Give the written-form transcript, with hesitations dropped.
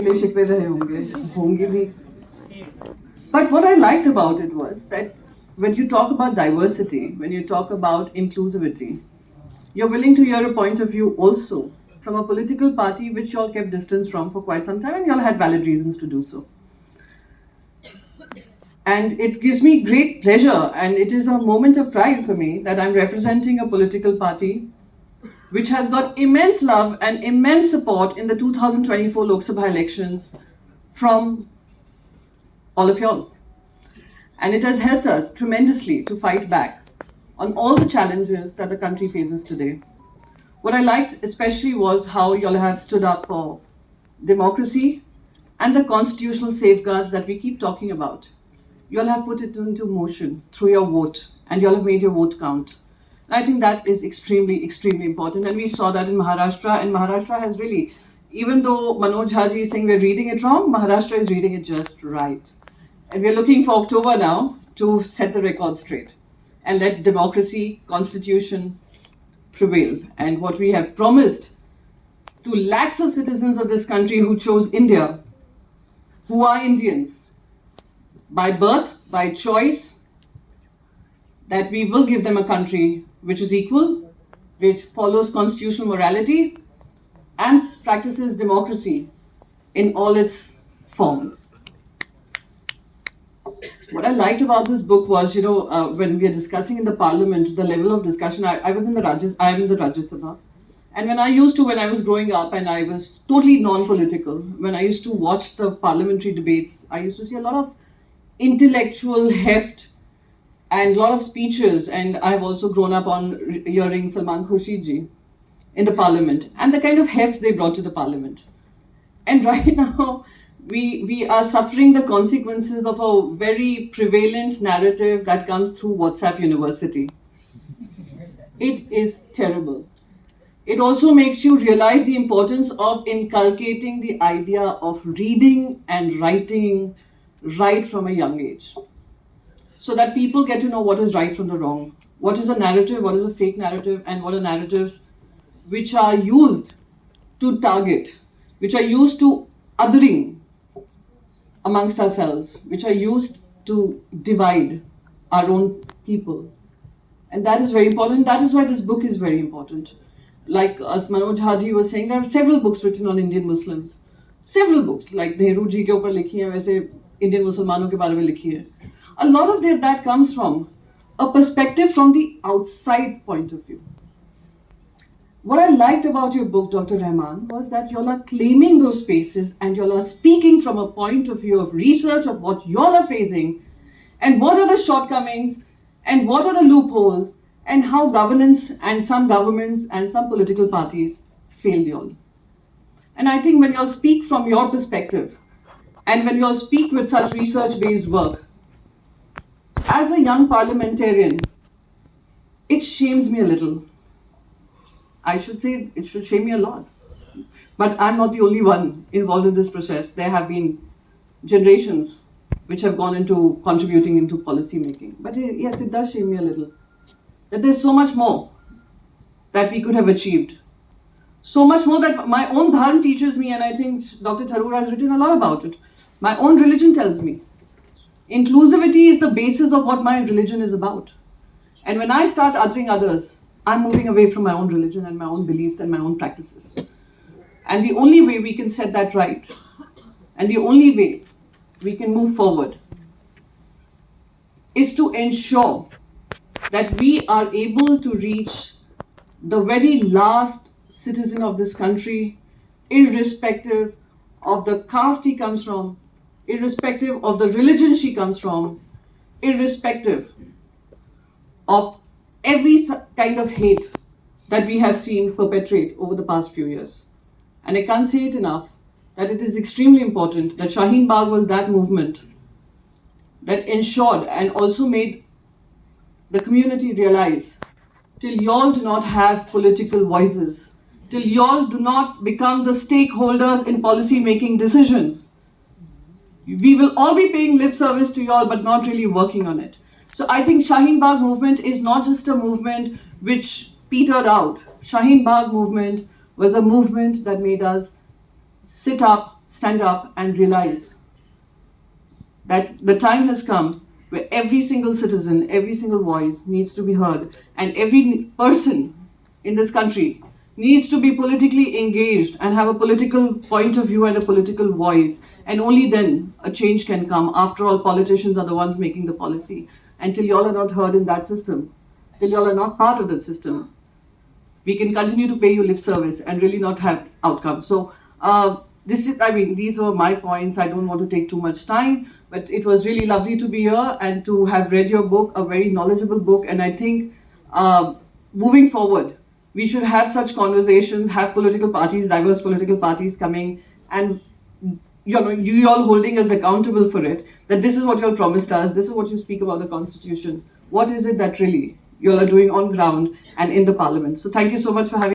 लिए शिकवे रहे होंगे भी. But what I liked about it was that when you talk about diversity, when you talk about inclusivity, you're willing to hear a point of view also from a political party which you all kept distance from for quite some time, and you all had valid reasons to do so. And it gives me great pleasure, and it is a moment of pride for me that I'm representing a political party which has got immense love and immense support in the 2024 Lok Sabha elections from all of y'all. And it has helped us tremendously to fight back on all the challenges that the country faces today. What I liked especially was how y'all have stood up for democracy and the constitutional safeguards that we keep talking about. Y'all have put it into motion through your vote, and y'all have made your vote count. I think that is extremely, extremely important. And we saw that in Maharashtra, and Maharashtra has really, even though Manoj Haji is saying we're reading it wrong, Maharashtra is reading it just right. And we're looking for October now to set the record straight and let democracy, constitution prevail. And what we have promised to lakhs of citizens of this country who chose India, who are Indians, by birth, by choice, that we will give them a country which is equal, which follows constitutional morality, and practices democracy in all its forms. What I liked about this book was, when we are discussing in the parliament, the level of discussion, I am in the Rajya Sabha. And when I was growing up and I was totally non-political, when I used to watch the parliamentary debates, I used to see a lot of intellectual heft and a lot of speeches, and I've also grown up on hearing Salman Khurshid ji in the parliament and the kind of heft they brought to the parliament. And right now, we are suffering the consequences of a very prevalent narrative that comes through WhatsApp University. It is terrible. It also makes you realize the importance of inculcating the idea of reading and writing right from a young age, so that people get to know what is right from the wrong, what is a narrative, what is a fake narrative, and what are narratives which are used to target, which are used to othering amongst ourselves, which are used to divide our own people. And that is very important. That is why this book is very important. Like as Manoj Haji was saying, there are several books written on Indian Muslims. Several books, like Nehru ji ke upar likhi hai, वैसे Indian Muslimanों के बारे में लिखी है. A lot of that comes from a perspective from the outside point of view. What I liked about your book, Dr. Rahman, was that y'all are claiming those spaces and y'all are speaking from a point of view of research of what y'all are facing and what are the shortcomings and what are the loopholes and how governance and some governments and some political parties failed y'all. And I think when y'all speak from your perspective and when y'all speak with such research-based work, as a young parliamentarian, it shames me a little. I should say it should shame me a lot. But I'm not the only one involved in this process. There have been generations which have gone into contributing into policy making. But yes, it does shame me a little. That there's so much more that we could have achieved. So much more that my own dharma teaches me, and I think Dr. Tharoor has written a lot about it. My own religion tells me. Inclusivity is the basis of what my religion is about. And when I start othering others, I'm moving away from my own religion and my own beliefs and my own practices. And the only way we can set that right, and the only way we can move forward, is to ensure that we are able to reach the very last citizen of this country, irrespective of the caste he comes from, irrespective of the religion she comes from, irrespective of every kind of hate that we have seen perpetrate over the past few years. And I can't say it enough that it is extremely important that Shaheen Bagh was that movement that ensured and also made the community realize, till y'all do not have political voices, till y'all do not become the stakeholders in policy making decisions, we will all be paying lip service to y'all but not really working on it. So I think Shaheen Bagh movement is not just a movement which petered out. Shaheen Bagh movement was a movement that made us sit up, stand up and realize that the time has come where every single citizen, every single voice needs to be heard, and every person in this country needs to be politically engaged and have a political point of view and a political voice. And only then a change can come. After all, politicians are the ones making the policy. Until y'all are not heard in that system, till y'all are not part of that system, we can continue to pay you lip service and really not have outcome. So these were my points. I don't want to take too much time, but it was really lovely to be here and to have read your book, a very knowledgeable book. And I think moving forward, we should have such conversations, have political parties, diverse political parties coming, and you all holding us accountable for it, that this is what you all promised us, this is what you speak about the constitution. What is it that really you all are doing on ground and in the parliament? So thank you so much for having